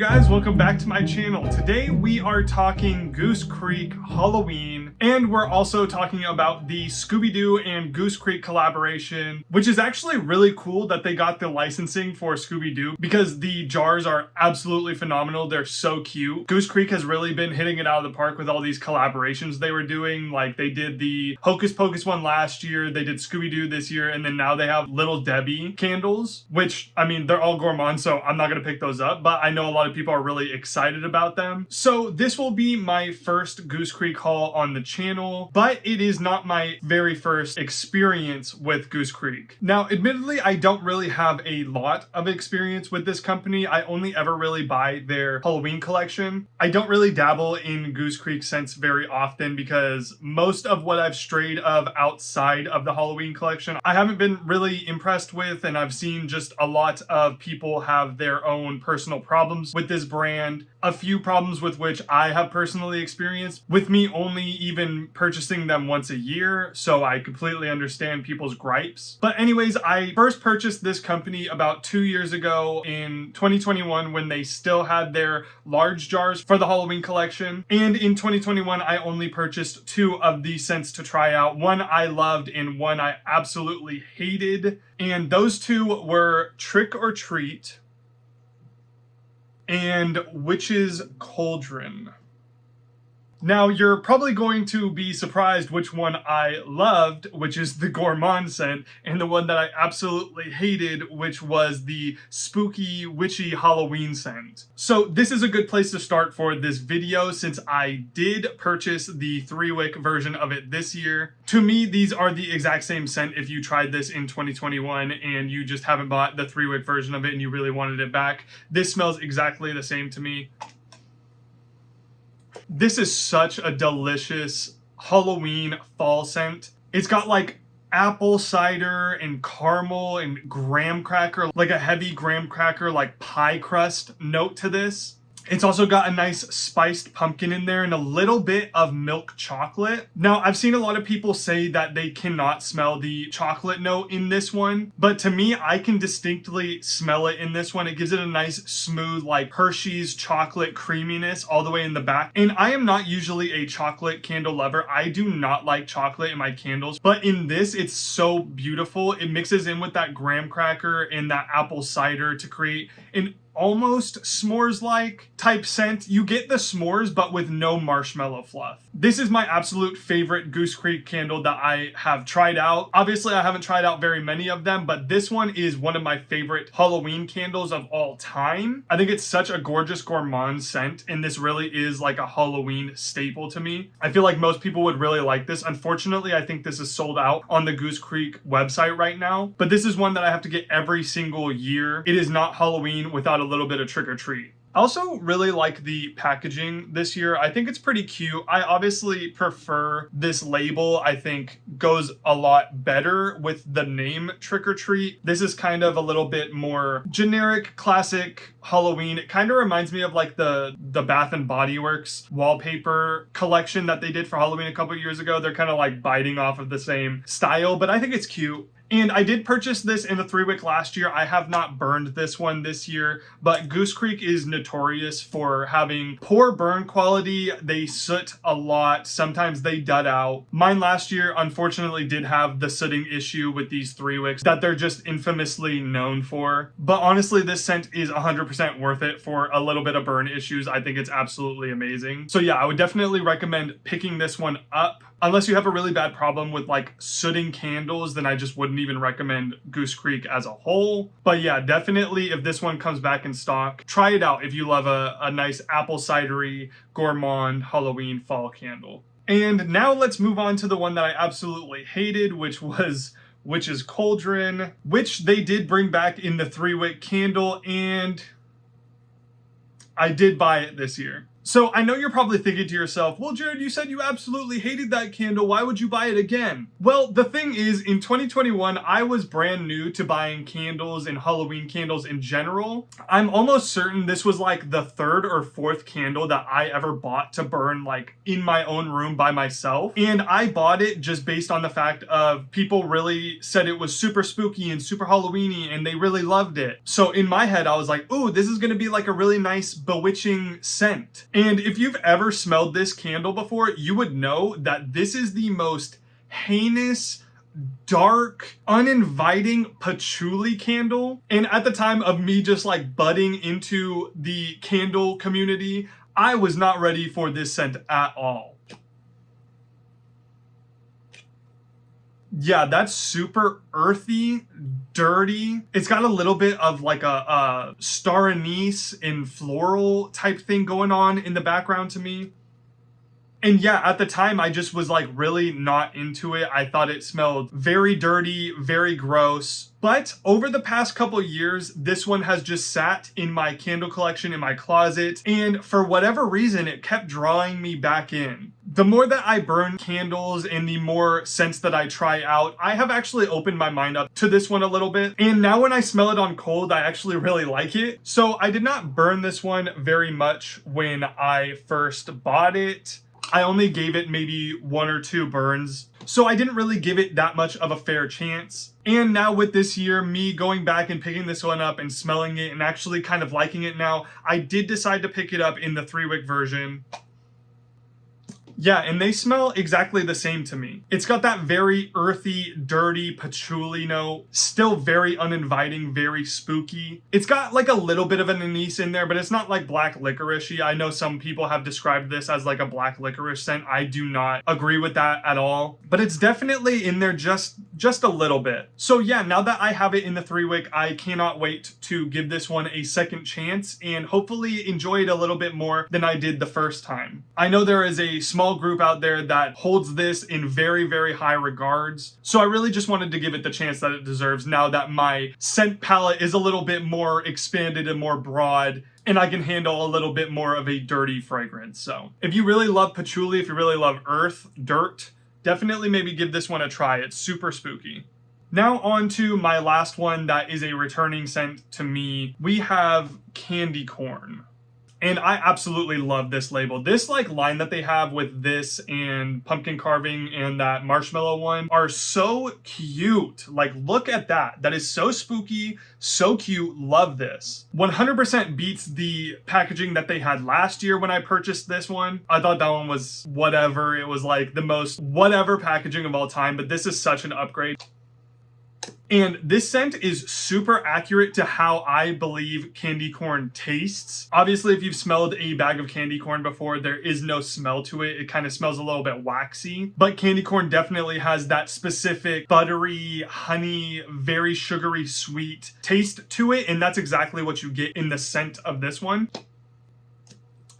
guys? Welcome back to my channel. Today we are talking Goose Creek Halloween, and we're also talking about the Scooby Doo and Goose Creek collaboration, which is actually really cool that they got the licensing for Scooby Doo because the jars are absolutely phenomenal. They're so cute. Goose Creek has really been hitting it out of the park with all these collaborations they were doing. Like they did the Hocus Pocus one last year, they did Scooby Doo this year, and then now they have Little Debbie candles, which, I mean, they're all gourmand, so I'm not gonna pick those up, but I know a lot of people are really excited about them. So this will be my first Goose Creek haul on the channel, but it is not my very first experience with Goose Creek. Now, admittedly, I don't really have a lot of experience with this company. I only ever really buy their Halloween collection. I don't really dabble in Goose Creek scents very often because most of what I've strayed of outside of the Halloween collection, I haven't been really impressed with, and I've seen just a lot of people have their own personal problems with this brand, a few problems with which I have personally experienced, with me only even purchasing them once a year, so I completely understand people's gripes. But anyways, I first purchased this company about 2 years ago in 2021 when they still had their large jars for the Halloween collection, and in 2021 I only purchased 2 of these scents to try out. One I loved and one I absolutely hated, and those 2 were Trick or Treat and Witch's Cauldron. Now, you're probably going to be surprised which one I loved, which is the gourmand scent, and the one that I absolutely hated, which was the spooky, witchy Halloween scent. So this is a good place to start for this video since I did purchase the 3-wick version of it this year. To me, these are the exact same scent if you tried this in 2021 and you just haven't bought the 3-wick version of it and you really wanted it back. This smells exactly the same to me. This is such a delicious Halloween fall scent. It's got like apple cider and caramel and graham cracker, like a heavy graham cracker, like pie crust note to this. It's also got a nice spiced pumpkin in there and a little bit of milk chocolate. Now, I've seen a lot of people say that they cannot smell the chocolate note in this one, but to me, I can distinctly smell it in this one. It gives it a nice smooth, like Hershey's chocolate creaminess all the way in the back. And I am not usually a chocolate candle lover. I do not like chocolate in my candles, but in this, it's so beautiful. It mixes in with that graham cracker and that apple cider to create an almost s'mores-like type scent. You get the s'mores, but with no marshmallow fluff. This is my absolute favorite Goose Creek candle that I have tried out. Obviously, I haven't tried out very many of them, but this one is one of my favorite Halloween candles of all time. I think it's such a gorgeous gourmand scent, and this really is like a Halloween staple to me. I feel like most people would really like this. Unfortunately, I think this is sold out on the Goose Creek website right now, but this is one that I have to get every single year. It is not Halloween without a little bit of trick or treat. I also really like the packaging this year. I think it's pretty cute. I obviously prefer this label. I think goes a lot better with the name Trick or Treat. This is kind of a little bit more generic, classic Halloween. It kind of reminds me of like the Bath and Body Works wallpaper collection that they did for Halloween a couple years ago. They're kind of like biting off of the same style, but I think it's cute. And I did purchase this in the 3-wick last year. I have not burned this one this year, but Goose Creek is notorious for having poor burn quality. They soot a lot. Sometimes they dud out. Mine last year, unfortunately, did have the sooting issue with these 3-wicks that they're just infamously known for. But honestly, this scent is 100% worth it for a little bit of burn issues. I think it's absolutely amazing. So yeah, I would definitely recommend picking this one up. Unless you have a really bad problem with like sooting candles, then I just wouldn't even recommend Goose Creek as a whole. But yeah, definitely if this one comes back in stock, try it out if you love a nice apple cidery gourmand Halloween fall candle. And now let's move on to the one that I absolutely hated, which was Witch's Cauldron, which they did bring back in the 3-wick candle, and I did buy it this year. So I know you're probably thinking to yourself, well, Jared, you said you absolutely hated that candle. Why would you buy it again? Well, the thing is, in 2021, I was brand new to buying candles and Halloween candles in general. I'm almost certain this was like the third or fourth candle that I ever bought to burn like in my own room by myself. And I bought it just based on the fact of people really said it was super spooky and super Halloweeny and they really loved it. So in my head, I was like, ooh, this is gonna be like a really nice bewitching scent. And if you've ever smelled this candle before, you would know that this is the most heinous, dark, uninviting patchouli candle. And at the time of me just like budding into the candle community, I was not ready for this scent at all. Yeah, that's super earthy, dirty. It's got a little bit of like a star anise and floral type thing going on in the background to me. And yeah, at the time, I just was like really not into it. I thought it smelled very dirty, very gross. But over the past couple years, this one has just sat in my candle collection in my closet. And for whatever reason, it kept drawing me back in. The more that I burn candles and the more scents that I try out, I have actually opened my mind up to this one a little bit. And now when I smell it on cold, I actually really like it. So I did not burn this one very much when I first bought it. I only gave it maybe 1 or 2 burns. So I didn't really give it that much of a fair chance. And now with this year, me going back and picking this one up and smelling it and actually kind of liking it now, I did decide to pick it up in the 3-wick version. Yeah, and they smell exactly the same to me. It's got that very earthy, dirty patchouli note, still very uninviting, very spooky. It's got like a little bit of an anise in there, but it's not like black licorice-y. I know some people have described this as like a black licorice scent. I do not agree with that at all, but it's definitely in there just a little bit. So yeah, now that I have it in the 3-wick, I cannot wait to give this one a second chance and hopefully enjoy it a little bit more than I did the first time. I know there is a small group out there that holds this in very, very high regards. So I really just wanted to give it the chance that it deserves now that my scent palette is a little bit more expanded and more broad and I can handle a little bit more of a dirty fragrance. So if you really love patchouli, if you really love earth, dirt, definitely maybe give this one a try. It's super spooky. Now on to my last one that is a returning scent to me. We have candy corn. And I absolutely love this label. This like line that they have with this and pumpkin carving and that marshmallow one are so cute. Like, look at that. That is so spooky, so cute. Love this. 100% beats the packaging that they had last year when I purchased this one. I thought that one was whatever. It was like the most whatever packaging of all time, but this is such an upgrade. And this scent is super accurate to how I believe candy corn tastes. Obviously, if you've smelled a bag of candy corn before, there is no smell to it. It kind of smells a little bit waxy, but candy corn definitely has that specific buttery, honey, very sugary, sweet taste to it. And that's exactly what you get in the scent of this one.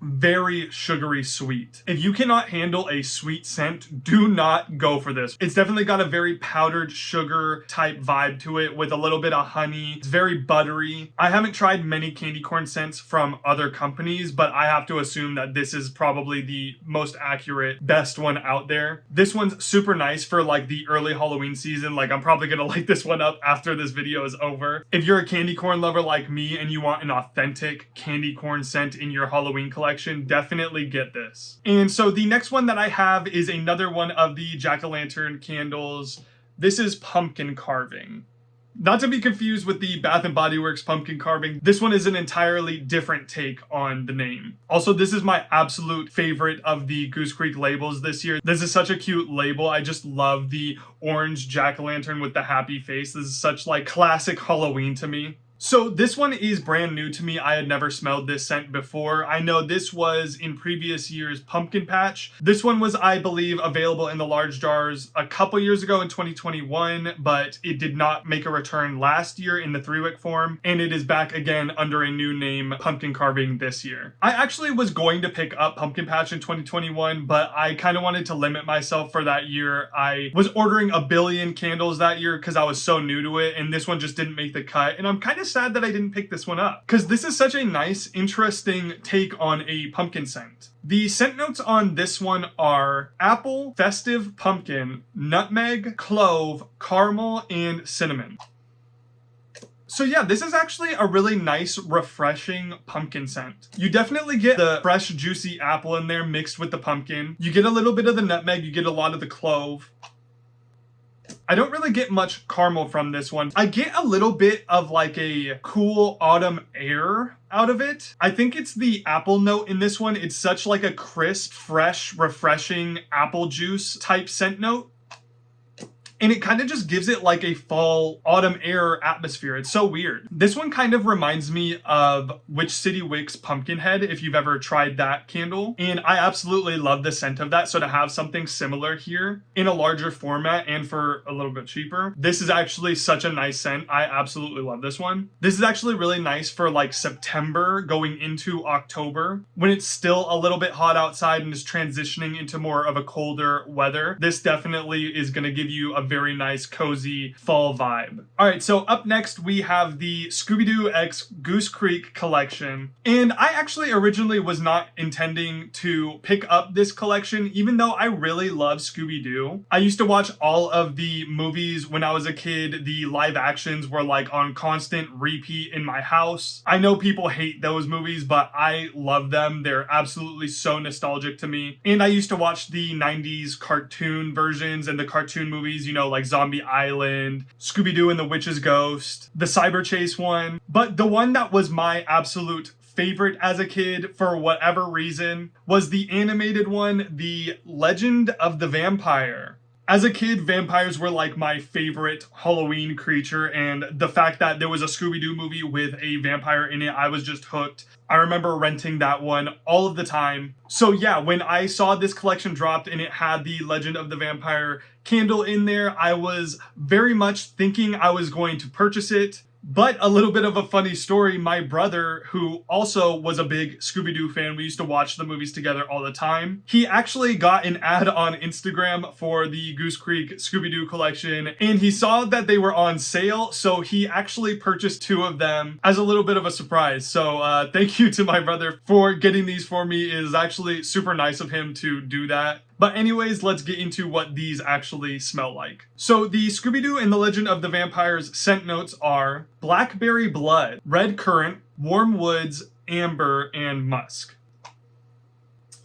Very sugary sweet. If you cannot handle a sweet scent, do not go for this. It's definitely got a very powdered sugar type vibe to it with a little bit of honey. It's very buttery. I haven't tried many candy corn scents from other companies, but I have to assume that this is probably the most accurate, best one out there. This one's super nice for like the early Halloween season. Like, I'm probably gonna light this one up after this video is over. If you're a candy corn lover like me and you want an authentic candy corn scent in your Halloween collection, definitely get this. And so the next one that I have is another one of the jack-o'-lantern candles. This is pumpkin carving. Not to be confused with the Bath & Body Works pumpkin carving. This one is an entirely different take on the name. Also, this is my absolute favorite of the Goose Creek labels this year. This is such a cute label. I just love the orange jack-o'-lantern with the happy face. This is such like classic Halloween to me. So this one is brand new to me. I had never smelled this scent before. I know this was in previous years pumpkin patch. This one was, I believe, available in the large jars a couple years ago in 2021, but it did not make a return last year in the 3-wick form, and it is back again under a new name, pumpkin carving, this year. I actually was going to pick up pumpkin patch in 2021, but I kind of wanted to limit myself for that year. I was ordering a billion candles that year because I was so new to it, and this one just didn't make the cut, and I'm kind of sad that I didn't pick this one up because this is such a nice, interesting take on a pumpkin scent. The scent notes on this one are apple, festive pumpkin, nutmeg, clove, caramel, and cinnamon. So yeah, this is actually a really nice, refreshing pumpkin scent. You definitely get the fresh, juicy apple in there mixed with the pumpkin. You get a little bit of the nutmeg, you get a lot of the clove. I don't really get much caramel from this one. I get a little bit of like a cool autumn air out of it. I think it's the apple note in this one. It's such like a crisp, fresh, refreshing apple juice type scent note. And it kind of just gives it like a fall autumn air atmosphere. It's so weird. This one kind of reminds me of Witch City Wicks Pumpkinhead, if you've ever tried that candle. And I absolutely love the scent of that. So to have something similar here in a larger format and for a little bit cheaper, this is actually such a nice scent. I absolutely love this one. This is actually really nice for like September going into October when it's still a little bit hot outside and is transitioning into more of a colder weather. This definitely is going to give you a very nice, cozy fall vibe. All right, so up next we have the Scooby Doo x Goose Creek collection. And I actually originally was not intending to pick up this collection, even though I really love Scooby Doo. I used to watch all of the movies when I was a kid. The live actions were like on constant repeat in my house. I know people hate those movies, but I love them. They're absolutely so nostalgic to me. And I used to watch the 90s cartoon versions and the cartoon movies, you know, like Zombie Island, Scooby Doo and the Witch's Ghost, the Cyber Chase one. But the one that was my absolute favorite as a kid, for whatever reason, was the animated one, The Legend of the Vampire. As a kid, vampires were like my favorite Halloween creature, and the fact that there was a Scooby Doo movie with a vampire in it, I was just hooked. I remember renting that one all of the time. So yeah, when I saw this collection dropped and it had the Legend of the Vampire candle in there, I was very much thinking I was going to purchase it. But a little bit of a funny story, my brother, who also was a big Scooby-Doo fan, we used to watch the movies together all the time, he actually got an ad on Instagram for the Goose Creek Scooby-Doo collection, and he saw that they were on sale, so he actually purchased 2 of them as a little bit of a surprise. So thank you to my brother for getting these for me. It is actually super nice of him to do that. But anyways, let's get into what these actually smell like. So the Scooby-Doo and the Legend of the Vampire's scent notes are blackberry blood, red currant, warm woods, amber, and musk.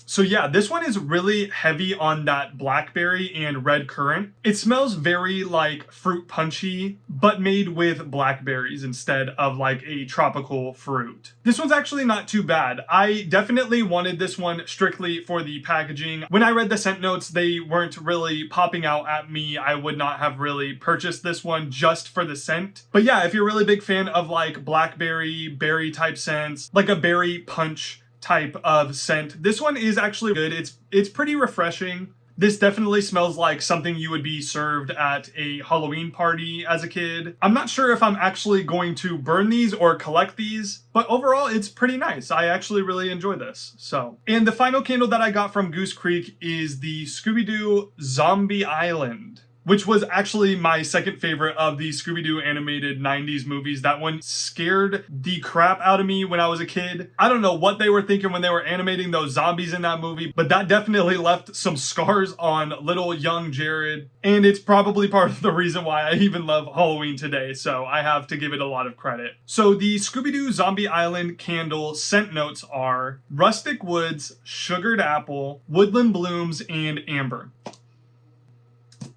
So yeah, this one is really heavy on that blackberry and red currant. It smells very like fruit punchy, but made with blackberries instead of like a tropical fruit. This one's actually not too bad. I definitely wanted this one strictly for the packaging. When I read the scent notes, they weren't really popping out at me. I would not have really purchased this one just for the scent. But yeah, if you're a really big fan of like blackberry, berry type scents, like a berry punch type of scent, this one is actually good. It's pretty refreshing. This definitely smells like something you would be served at a Halloween party as a kid. I'm not sure if I'm actually going to burn these or collect these, but overall it's pretty nice. I actually really enjoy this. So, and the final candle that I got from Goose Creek is the Scooby Doo Zombie Island, which was actually my second favorite of the Scooby-Doo animated 90s movies. That one scared the crap out of me when I was a kid. I don't know what they were thinking when they were animating those zombies in that movie, but that definitely left some scars on little young Jared. And it's probably part of the reason why I even love Halloween today, so I have to give it a lot of credit. So the Scooby-Doo Zombie Island candle scent notes are rustic woods, sugared apple, woodland blooms, and amber.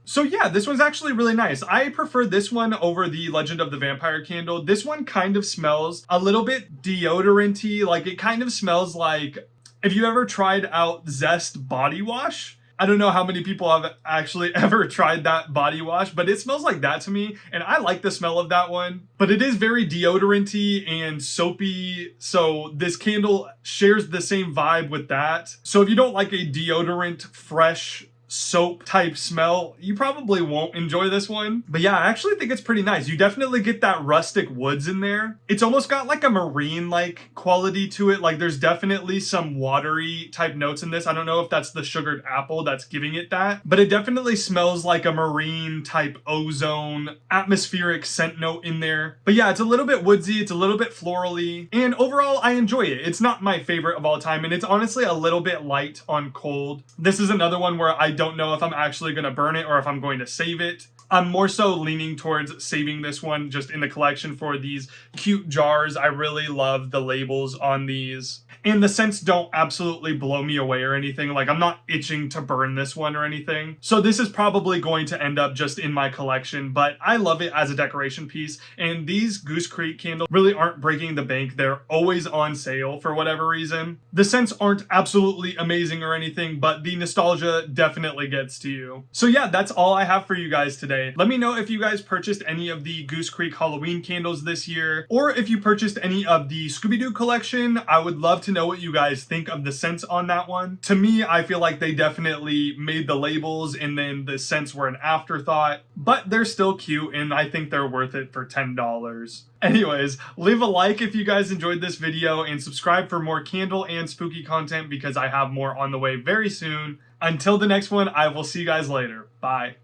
So yeah, this one's actually really nice. I prefer this one over the Legend of the Vampire candle. This one kind of smells a little bit deodorant-y. Like it kind of smells like, if you ever tried out Zest body wash, I don't know how many people have actually ever tried that body wash, but it smells like that to me, and I like the smell of that one. But it is very deodorant-y and soapy, so this candle shares the same vibe with that. So if you don't like a deodorant, fresh soap type smell, you probably won't enjoy this one. But yeah, I actually think it's pretty nice. You definitely get that rustic woods in there. It's almost got like a marine like quality to it. Like there's definitely some watery type notes in this. I don't know if that's the sugared apple that's giving it that, but it definitely smells like a marine type ozone atmospheric scent note in there. But yeah, it's a little bit woodsy, it's a little bit florally, and overall I enjoy it. It's not my favorite of all time, and it's honestly a little bit light on cold. This is another one where I don't know if I'm actually going to burn it or if I'm going to save it. I'm more so leaning towards saving this one just in the collection for these cute jars. I really love the labels on these. And the scents don't absolutely blow me away or anything. Like, I'm not itching to burn this one or anything. So this is probably going to end up just in my collection, but I love it as a decoration piece. And these Goose Creek candles really aren't breaking the bank. They're always on sale for whatever reason. The scents aren't absolutely amazing or anything, but the nostalgia definitely gets to you. So yeah, that's all I have for you guys today. Let me know if you guys purchased any of the Goose Creek Halloween candles this year, or if you purchased any of the Scooby Doo collection. I would love to know what you guys think of the scents on that one. To me, I feel like they definitely made the labels and then the scents were an afterthought, but they're still cute and I think they're worth it for $10. Anyways, leave a like if you guys enjoyed this video and subscribe for more candle and spooky content because I have more on the way very soon. Until the next one, I will see you guys later. Bye.